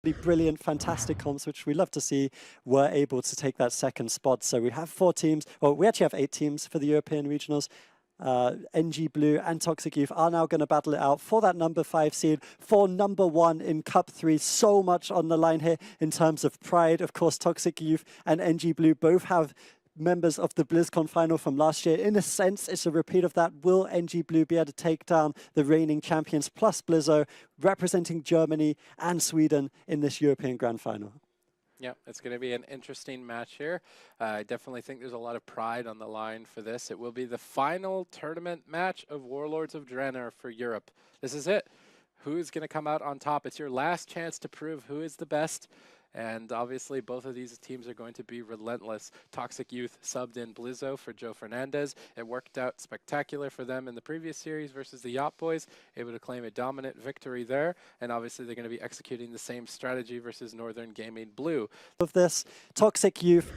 brilliant, fantastic comps, which we love to see, were able to take that second spot. So we have 4 teams, or we actually have 8 teams for the European regionals. NG Blue and Toxic Youth are now going to battle it out for that number 5 seed, for number 1 in Cup 3. So much on the line here in terms of pride. Of course, Toxic Youth and NG Blue both have members of the BlizzCon final from last year. In a sense, it's a repeat of that. Will NG Blue be able to take down the reigning champions plus Blizzo, representing Germany and Sweden in this European Grand Final? Yeah, it's going to be an interesting match here. I definitely think there's a lot of pride on the line for this. It will be the final tournament match of Warlords of Draenor for Europe. This is it. Who's going to come out on top? It's your last chance to prove who is the best. And obviously, both of these teams are going to be relentless. Toxic Youth subbed in Blizzo for Joe Fernandez. It worked out spectacular for them in the previous series versus the Yacht Boys, able to claim a dominant victory there. And obviously, they're going to be executing the same strategy versus Northern Gaming Blue. Of this, Toxic Youth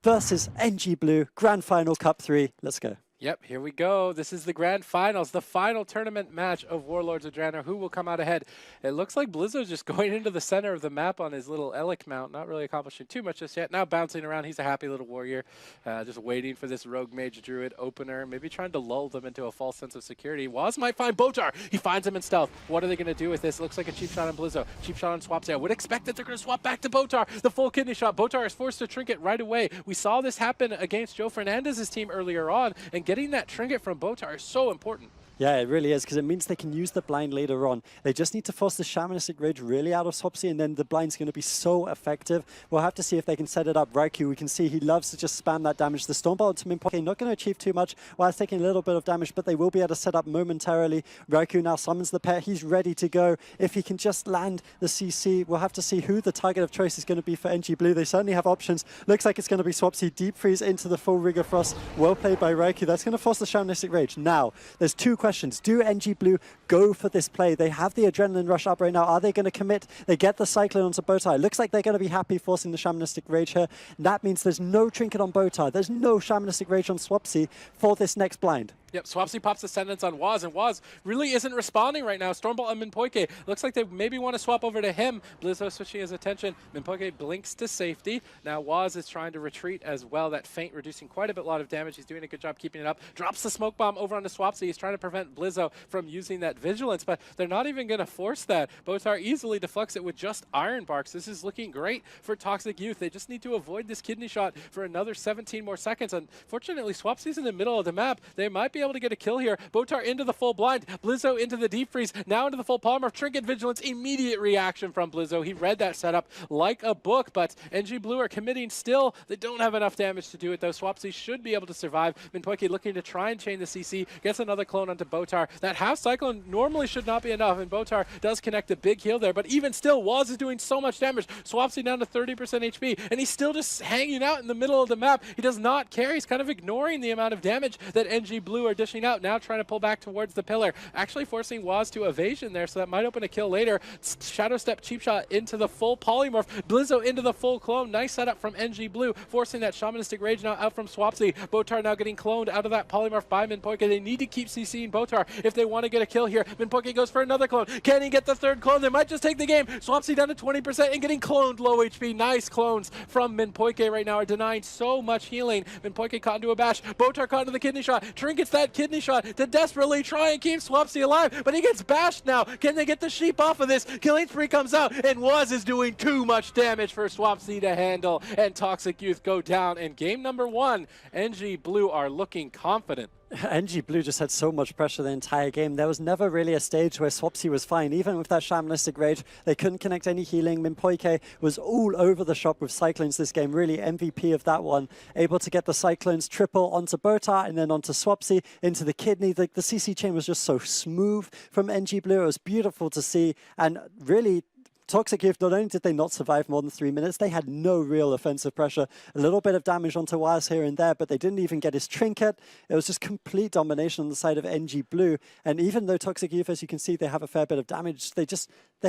versus NG Blue, Grand Final Cup 3. Let's go. Yep, here we go. This is the grand finals, the final tournament match of Warlords of Draenor. Who will come out ahead? It looks like Blizzo's just going into the center of the map on his little Elec mount, not really accomplishing too much just yet. Now bouncing around, he's a happy little warrior, just waiting for this Rogue Mage Druid opener, maybe trying to lull them into a false sense of security. Waz might find Botar. He finds him in stealth. What are they going to do with this? It looks like a cheap shot on Blizzo. Cheap shot on Swapsy. I would expect that they're going to swap back to Botar. The full kidney shot. Botar is forced to trinket right away. We saw this happen against Joe Fernandez's team earlier on, and getting that trinket from Botar is so important. Yeah, it really is, because it means they can use the blind later on. They just need to force the Shamanistic Rage really out of Swapsy, and then the blind's going to be so effective. We'll have to see if they can set it up. Raikou, we can see he loves to just spam that damage. The Stormbolt to Minpoke, not going to achieve too much while it's taking a little bit of damage, but they will be able to set up momentarily. Raikou now summons the pet. He's ready to go. If he can just land the CC, we'll have to see who the target of choice is going to be for NG Blue. They certainly have options. Looks like it's going to be Swapsy. Deep Freeze into the full Rigor Frost. Well played by Raikou. That's going to force the Shamanistic Rage. Now, there's 2 questions. Do NG Blue go for this play? They have the Adrenaline Rush up right now. Are they going to commit? They get the Cyclone onto Botar. Looks like they're going to be happy forcing the Shamanistic Rage here. That means there's no Trinket on Botar. There's no Shamanistic Rage on Swapsy for this next blind. Yep, Swapsy pops Ascendance on Waz, and Waz really isn't responding right now. Stormbolt and Minpoke, looks like they maybe want to swap over to him. Blizzo switching his attention. Minpoke blinks to safety. Now Waz is trying to retreat as well. That feint reducing quite a lot of damage. He's doing a good job keeping it up. Drops the Smoke Bomb over onto Swapsy. He's trying to prevent Blizzo from using that Vigilance, but they're not even going to force that. Botar easily deflects it with just Iron Barks. This is looking great for Toxic Youth. They just need to avoid this kidney shot for another 17 more seconds. Unfortunately, Swapsy's in the middle of the map. They might be able to get a kill here. Botar into the full blind. Blizzo into the deep freeze. Now into the full polymorph. Trinket Vigilance. Immediate reaction from Blizzo. He read that setup like a book, but NG Blue are committing still. They don't have enough damage to do it, though. Swapsy should be able to survive. Minpoke looking to try and chain the CC. Gets another clone onto Botar. That half Cyclone normally should not be enough, and Botar does connect a big heal there, but even still, Waz is doing so much damage. Swapsy down to 30% HP, and he's still just hanging out in the middle of the map. He does not care. He's kind of ignoring the amount of damage that NG Blue are dishing out. Now trying to pull back towards the pillar, actually forcing Waz to evasion there, so that might open a kill later. Shadow Step cheap shot into the full polymorph. Blizzo into the full clone. Nice setup from NG Blue, forcing that Shamanistic Rage now out from Swapsy. Botar now getting cloned out of that polymorph by Minpoke. They need to keep CCing Botar if they want to get a kill here. Minpoke goes for another clone. Can he get the 3rd clone? They might just take the game. Swapsy down to 20% and getting cloned low HP. Nice clones from Minpoke right now are denying so much healing. Minpoke caught into a bash. Botar caught into the kidney shot. Trinkets that kidney shot to desperately try and keep Swapsy alive, but he gets bashed now. Can they get the sheep off of this? Killing Spree comes out, and Waz is doing too much damage for Swapsy to handle, and Toxic Youth go down in game number 1. NG Blue are looking confident. NG Blue just had so much pressure the entire game. There was never really a stage where Swapsy was fine. Even with that Shamanistic Rage, they couldn't connect any healing. Minpoke was all over the shop with Cyclones this game. Really MVP of that one. Able to get the Cyclones triple onto Botar and then onto Swapsy, into the kidney. The CC chain was just so smooth from NG Blue. It was beautiful to see, and really Toxic Youth, not only did they not survive more than 3 minutes, they had no real offensive pressure. A little bit of damage onto Waz here and there, but they didn't even get his trinket. It was just complete domination on the side of NG Blue. And even though Toxic Youth, as you can see, they have a fair bit of damage, they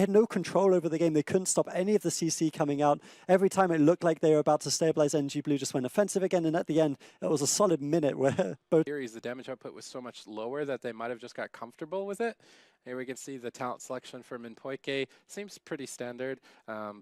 had no control over the game. They couldn't stop any of the CC coming out. Every time it looked like they were about to stabilize, NG Blue just went offensive again. And at the end, it was a solid minute where both... The damage output was so much lower that they might have just got comfortable with it. Here we can see the talent selection for Minpoike. Seems pretty standard.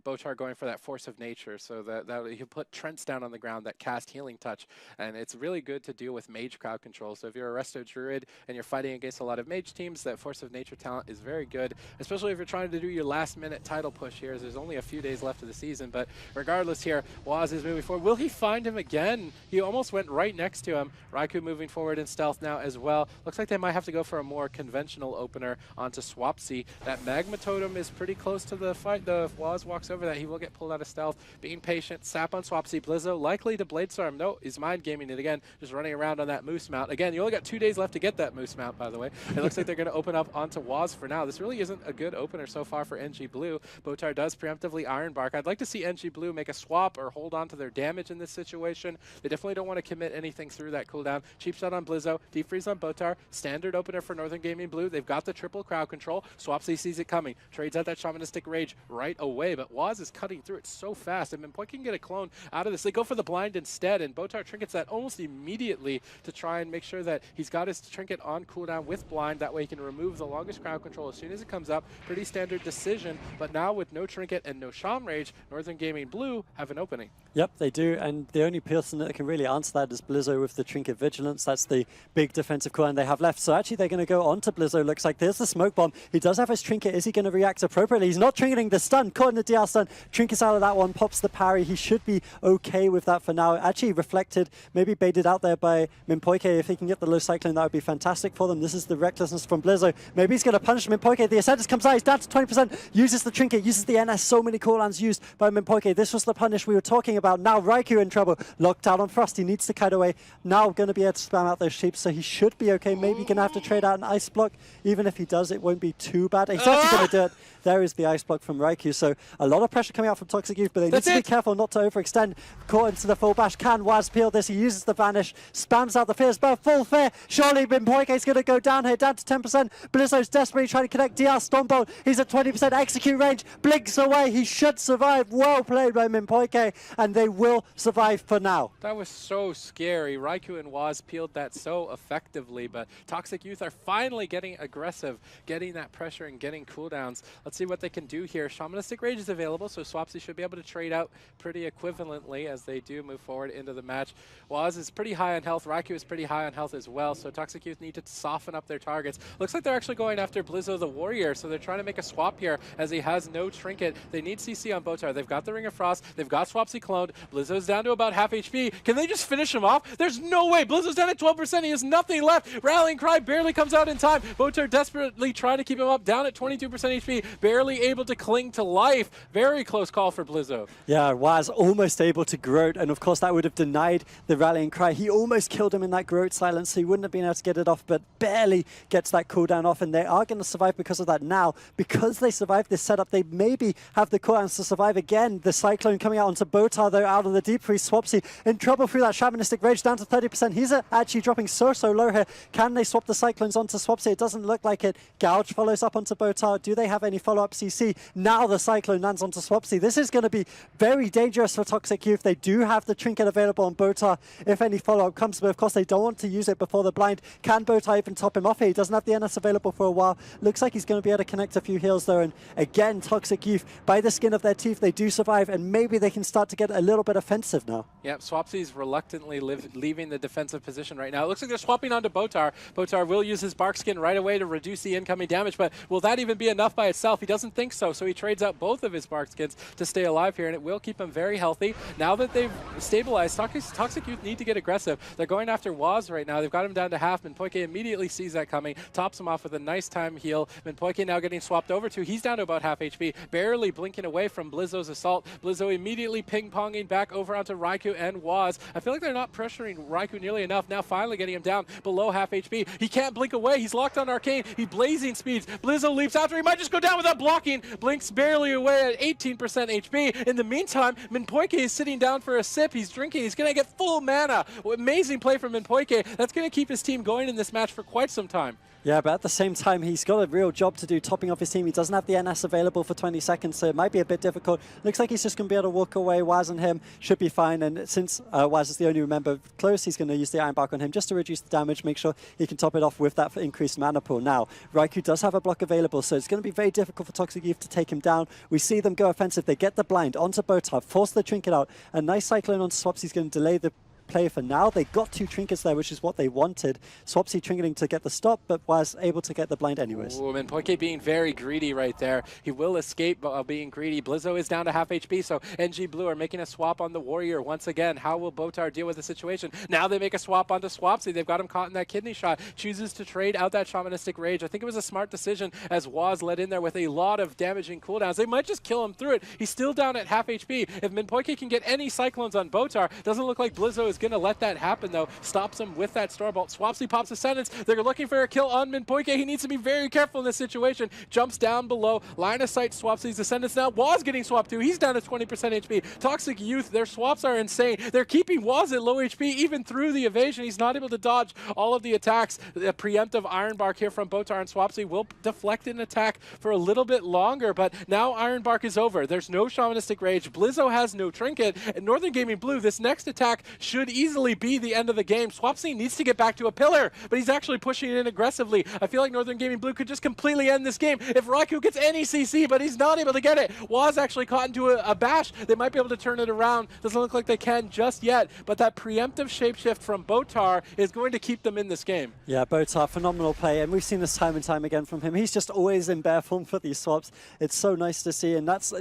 Botar going for that force of nature, so that he'll put Trents down on the ground that cast healing touch, and it's really good to deal with mage crowd control. So if you're a Resto Druid and you're fighting against a lot of mage teams, that force of nature talent is very good, especially if you're trying to do your last minute title push here, as there's only a few days left of the season. But regardless here, Waz is moving forward. Will he find him again? He almost went right next to him. Raikou moving forward in stealth now as well. Looks like they might have to go for a more conventional opener onto Swapsy. That Magma Totem is pretty close to the fight. The Waz walks over that. He will get pulled out of stealth. Being patient. Sap on Swapsy. Blizzo likely to Bladestorm. No, he's mind gaming it again. Just running around on that Moose Mount. Again, you only got 2 days left to get that Moose Mount, by the way. It looks like they're going to open up onto Waz for now. This really isn't a good opener so far for NG Blue. Botar does preemptively Iron Bark. I'd like to see NG Blue make a swap or hold on to their damage in this situation. They definitely don't want to commit anything through that cooldown. Cheap shot on Blizzo. Deep freeze on Botar. Standard opener for Northern Gaming Blue. They've got the triple crowd control. Swapsy sees it coming. Trades out that Shamanistic Rage right away, but Waz is cutting through it so fast. And Minpoike can get a clone out of this. They go for the blind instead, and Botar trinkets that almost immediately to try and make sure that he's got his trinket on cooldown with blind. That way he can remove the longest crowd control as soon as it comes up. Pretty standard decision, but now with no trinket and no Sham Rage, Northern Gaming Blue have an opening. Yep, they do, and the only person that can really answer that is Blizzo with the Trinket Vigilance. That's the big defensive cooldown they have left. So actually they're going to go on to Blizzo. Looks like there's the Smoke Bomb. He does have his Trinket. Is he going to react appropriately? He's not trinketing the stun. Caught in the DR stun. Trinkets out of that one. Pops the parry. He should be okay with that for now. Actually reflected, maybe baited out there by Minpoike. If he can get the low cyclone, that would be fantastic for them. This is the recklessness from Blizzo. Maybe he's going to punish Minpoike. The Ascendus comes out. He's down to 20%. Uses the Trinket. Uses the NS. So many cooldowns used by Minpoike. This was the punish we were talking about. Now Raikou in trouble. Locked out on Frost. He needs to kite away. Now going to be able to spam out those sheep, so he should be okay. Maybe going to have to trade out an Ice Block. Even if he does, it won't be too bad. He's actually going to do it. There is the Ice Block from Raikou. So a lot of pressure coming out from Toxic Youth, but they need to be careful not to overextend. Caught into the full bash. Can Waz peel this? He uses the Vanish. Spams out the Fierce Burst. Full Fear. Surely Minpoike is going to go down here. Down to 10%. Blizzo's desperately trying to connect. DR Stompbolt. He's at 20% execute range. Blinks away. He should survive. Well played by Minpoike, and they will survive for now. That was so scary. Raikou and Waz peeled that so effectively, but Toxic Youth are finally getting aggressive, getting that pressure and getting cooldowns. Let's see what they can do here. Shamanistic Rage is available, so Swapsy should be able to trade out pretty equivalently as they do move forward into the match. Waz is pretty high on health. Raikou is pretty high on health as well, so Toxic Youth need to soften up their targets. Looks like they're actually going after Blizzo the Warrior, so they're trying to make a swap here as he has no trinket. They need CC on Botar. They've got the Ring of Frost. They've got Swapsy cloned. Blizzo's down to about half HP. Can they just finish him off? There's no way. Blizzo's down at 12%. He has nothing left. Rallying Cry barely comes out in time. Botar desperately trying to keep him up, down at 22% HP. Barely able to cling to life. Very close call for Blizzo. Yeah, Waz almost able to Groat, and of course that would have denied the Rallying Cry. He almost killed him in that Groat silence, so he wouldn't have been able to get it off, but barely gets that cooldown off, and they are going to survive because of that now. Because they survived this setup, they maybe have the cooldowns to survive again. The Cyclone coming out onto Botar, though, out of the Deep Freeze. Swapsy in trouble through that Shamanistic Rage, down to 30%. He's actually dropping so low here. Can they swap the Cyclones onto Swapsy? It doesn't look like it. Gouge follows up onto Botar. Do they have any follow-up CC? Now the Cyclone lands onto Swapsy. This is going to be very dangerous for Toxic Youth. They do have the trinket available on Botar if any follow-up comes, but of course they don't want to use it before the blind. Can Botar even top him off here? He doesn't have the NS available for a while. Looks like he's going to be able to connect a few heals though, and again, Toxic Youth, by the skin of their teeth, they do survive, and maybe they can start to get a little bit offensive now. Yep, Swapsy's reluctantly leaving the defensive position right now. It looks like they're swapping onto Botar. Botar will use his Bark Skin right away to reduce the incoming damage, but will that even be enough by itself? He doesn't think so, so he trades out both of his Bark Skins to stay alive here, and it will keep him very healthy. Now that they've stabilized, Toxic Youth need to get aggressive. They're going after Waz right now. They've got him down to half. Minpoike immediately sees that coming, tops him off with a nice time heal. Minpoike now getting swapped over to. He's down to about half HP, barely blinking away from Blizzo's assault. Blizzo immediately ping-ponging back over onto Raikou and Waz. I feel like they're not pressuring Raikou nearly enough. Now finally getting him down below half HP. He can't blink away. He's locked on Arcane. He blazing speeds. Blizzo leaps after. He might just go down with up blocking. Blinks barely away at 18% HP. In the meantime, Minpoike is sitting down for a sip. He's drinking. He's going to get full mana. Amazing play from Minpoike. That's going to keep his team going in this match for quite some time. Yeah, but at the same time, he's got a real job to do topping off his team. He doesn't have the NS available for 20 seconds, so it might be a bit difficult. Looks like he's just going to be able to walk away. Waz and him should be fine, and since Waz is the only member close, he's going to use the Iron Bark on him just to reduce the damage, make sure he can top it off with that increased mana pool. Now, Raikou does have a block available, so it's going to be very difficult for Toxic Youth to take him down. We see them go offensive. They get the blind onto Botar, force the trinket out. A nice cyclone onto Swapsy is going to delay the play for now. They got 2 trinkets there, which is what they wanted. Swapsy trinketing to get the stop, but was able to get the blind anyways. Ooh, Minpoike being very greedy right there. He will escape while being greedy. Blizzo is down to half HP, so NG Blue are making a swap on the Warrior once again. How will Botar deal with the situation? Now they make a swap onto Swapsy. They've got him caught in that kidney shot. Chooses to trade out that Shamanistic Rage. I think it was a smart decision as Waz led in there with a lot of damaging cooldowns. They might just kill him through it. He's still down at half HP. If Minpoike can get any Cyclones on Botar, doesn't look like Blizzo is going to let that happen though. Stops him with that Stormbolt. Swapsy pops a sentence. They're looking for a kill on Minpoike. He needs to be very careful in this situation. Jumps down below. Line of sight Swapsy's Ascendance now. Waz getting swapped too. He's down to 20% HP. Toxic Youth, their swaps are insane. They're keeping Waz at low HP even through the evasion. He's not able to dodge all of the attacks. The preemptive Iron Bark here from Botar and Swapsy will deflect an attack for a little bit longer, but now Iron Bark is over. There's no Shamanistic Rage. Blizzo has no trinket. And Northern Gaming Blue, this next attack should easily be the end of the game. Swapsy needs to get back to a pillar, but he's actually pushing it in aggressively. I feel like Northern Gaming Blue could just completely end this game if Raikou gets any CC, but he's not able to get it. Waz actually caught into a bash. They might be able to turn it around. Doesn't look like they can just yet, but that preemptive shapeshift from Botar is going to keep them in this game. Yeah, Botar, phenomenal play, and we've seen this time and time again from him. He's just always in bear form for these swaps. It's so nice to see, and that's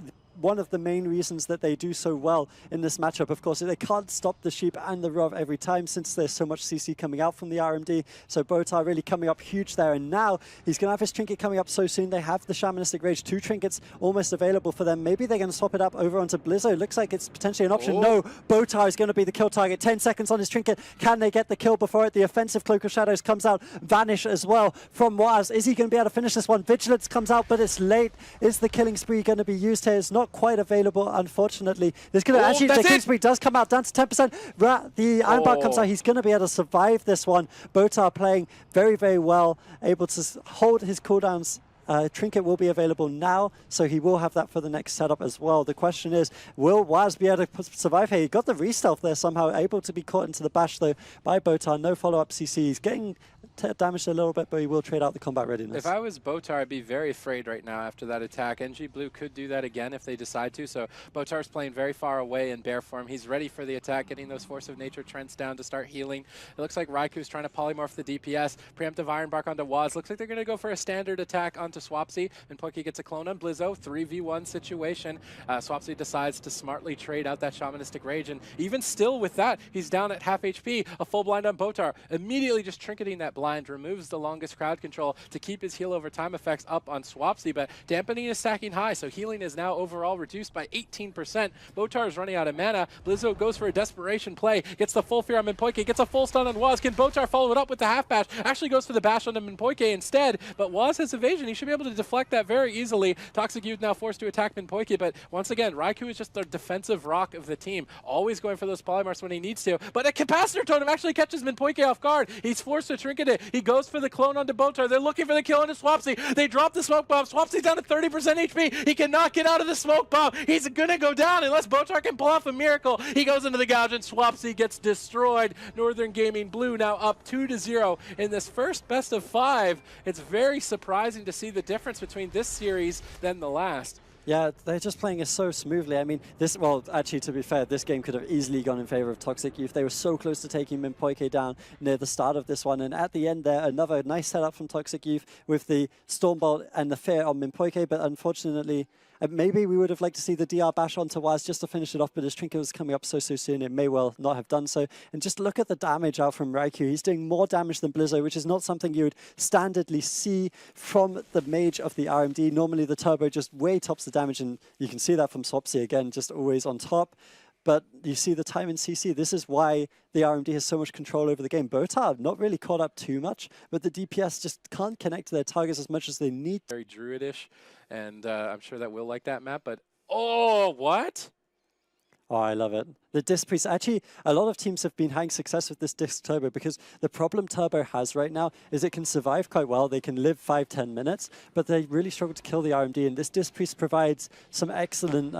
one of the main reasons that they do so well in this matchup. Of course, they can't stop the Sheep and the Rov every time since there's so much CC coming out from the RMD. So Botar really coming up huge there. And now he's going to have his trinket coming up so soon. They have the Shamanistic Rage, 2 trinkets almost available for them. Maybe they're going to swap it up over onto Blizzo. Looks like it's potentially an option. No, Botar is going to be the kill target. 10 seconds on his trinket. Can they get the kill before it? The offensive Cloak of Shadows comes out. Vanish as well from Waz. Is he going to be able to finish this one? Vigilance comes out, but it's late. Is the killing spree going to be used here? It's not quite available, unfortunately. There's going to actually, the killing spree does come out down to 10%. The Iron Bark comes out. He's going to be able to survive this one. Botar playing very, very well, able to hold his cooldowns. Trinket will be available now, so he will have that for the next setup as well. The question is, will Waz be able to survive here? He got the re-stealth there somehow, able to be caught into the bash though by Botar. No follow-up CC. He's getting damaged a little bit, but he will trade out the combat readiness. If I was Botar, I'd be very afraid right now after that attack. NG Blue could do that again if they decide to, so Botar's playing very far away in bear form. He's ready for the attack, getting those Force of Nature Trents down to start healing. It looks like Raikou's trying to polymorph the DPS. Preemptive Iron Bark onto Waz. Looks like they're going to go for a standard attack onto Swapsy, and Poki gets a clone on Blizzo. 3v1 situation. Swapsy decides to smartly trade out that Shamanistic Rage, and even still with that, he's down at half HP. A full blind on Botar. Immediately just trinketing that blind, removes the longest crowd control to keep his heal over time effects up on Swapsy, but dampening is stacking high, so healing is now overall reduced by 18%. Botar is running out of mana. Blizzo goes for a desperation play, gets the full fear on Minpoike, gets a full stun on Waz. Can Botar follow it up with the half bash? Actually goes for the bash on Minpoike instead, but Waz has evasion. He should be able to deflect that very easily. Toxic Youth now forced to attack Minpoike, but once again, Raikou is just the defensive rock of the team, always going for those polymorphs when he needs to, but a capacitor totem actually catches Minpoike off guard. He's forced to trinket it. He goes for the clone onto Botar. They're looking for the kill onto Swapsy. They drop the smoke bomb. Swapsy's down to 30% HP. He cannot get out of the smoke bomb. He's gonna go down unless Botar can pull off a miracle. He goes into the gouge and Swapsy gets destroyed. Northern Gaming Blue now up 2-0 in this first best of 5. It's very surprising to see the difference between this series than the last. Yeah, they're just playing it so smoothly. I mean, well, actually, to be fair, this game could have easily gone in favor of Toxic Youth. They were so close to taking Minpoike down near the start of this one. And at the end there, another nice setup from Toxic Youth with the Stormbolt and the Fear on Minpoike. But unfortunately, maybe we would have liked to see the DR bash onto Waz just to finish it off, but his trinket was coming up so soon, it may well not have done so. And just look at the damage out from Raikou. He's doing more damage than Blizzo, which is not something you would standardly see from the mage of the RMD. Normally the turbo just way tops the damage, and you can see that from Swapsy again, just always on top. but you see the time in CC. This is why the RMD has so much control over the game. Botar not really caught up too much, but the DPS just can't connect to their targets as much as they need. Very druidish, and I'm sure that we'll like that map, but oh, what? Oh, I love it. The Disc Priest, actually, a lot of teams have been having success with this Disc Turbo because the problem Turbo has right now is it can survive quite well. They can live 5-10 minutes, but they really struggle to kill the RMD, and this Disc Priest provides some excellent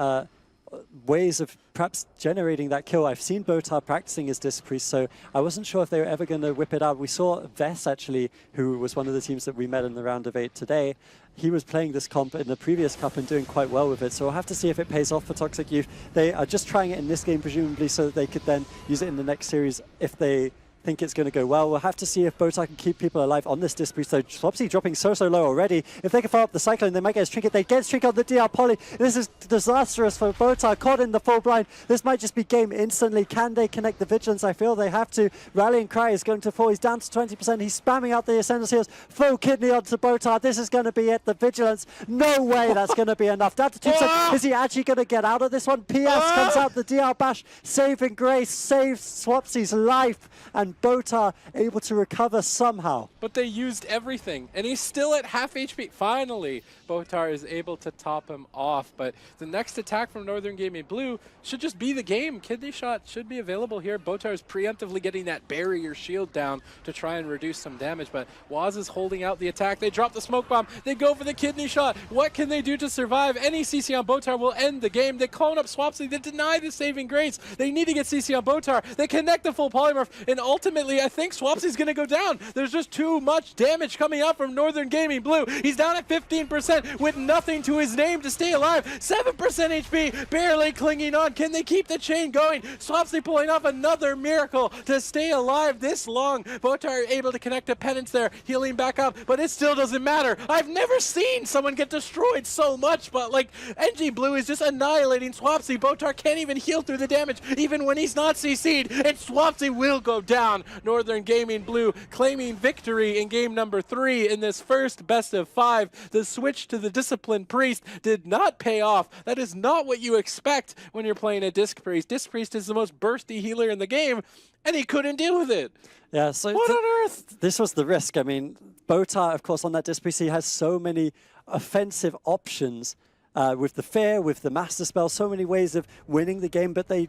ways of perhaps generating that kill. I've seen Botar practicing his Disc Priest, so I wasn't sure if they were ever going to whip it out. We saw Vess, actually, who was one of the teams that we met in the round of 8 today. He was playing this comp in the previous cup and doing quite well with it, so we'll have to see if it pays off for Toxic Youth. They are just trying it in this game, presumably, so that they could then use it in the next series if they think it's going to go well. We'll have to see if Botar can keep people alive on this Disc Priest. So Swapsy dropping so low already. If they can follow up the Cyclone, they might get his Trinket. They get his Trinket on the DR Poly. This is disastrous for Botar, caught in the full blind. This might just be game instantly. Can they connect the Vigilance? I feel they have to. Rallying Cry is going to fall. He's down to 20%. He's spamming out the Ascendance Heals. Full kidney onto Botar. This is going to be it. The Vigilance. No way that's going to be enough. Down to 2%. Is he actually going to get out of this one? PS comes out. The DR Bash. Saving Grace saves Swapsy's life. And Botar able to recover somehow. But they used everything, and he's still at half HP. Finally, Botar is able to top him off, but the next attack from Northern Gaming Blue should just be the game. Kidney Shot should be available here. Botar is preemptively getting that barrier shield down to try and reduce some damage, but Waz is holding out the attack. They drop the Smoke Bomb. They go for the Kidney Shot. What can they do to survive? Any CC on Botar will end the game. They clone up Swapsy. They deny the saving grace. They need to get CC on Botar. They connect the full Polymorph, and ultimately, I think Swapsy's going to go down. There's just too much damage coming out from Northern Gaming Blue. He's down at 15% with nothing to his name to stay alive. 7% HP, barely clinging on. Can they keep the chain going? Swapsy pulling off another miracle to stay alive this long. Botar able to connect a Penance there, healing back up, but it still doesn't matter. I've never seen someone get destroyed so much, but like NG Blue is just annihilating Swapsy. Botar can't even heal through the damage, even when he's not CC'd, and Swapsy will go down. Northern Gaming Blue claiming victory in game number 3 in this first best of 5. The switch to the Disciplined Priest did not pay off. That is not what you expect when you're playing a Disc Priest. Disc Priest is the most bursty healer in the game, and he couldn't deal with it. Yeah, so what on earth? This was the risk. I mean, Botar, of course, on that Disc Priest, he has so many offensive options with the Fear, with the Master Spell, so many ways of winning the game, but they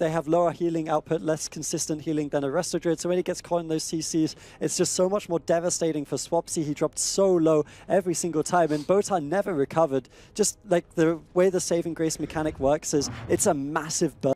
have lower healing output, less consistent healing than a Resto Druid, so when he gets caught in those CCs, it's just so much more devastating for Swapsy. He dropped so low every single time, and Botar never recovered. Just like the way the Saving Grace mechanic works is, it's a massive burst.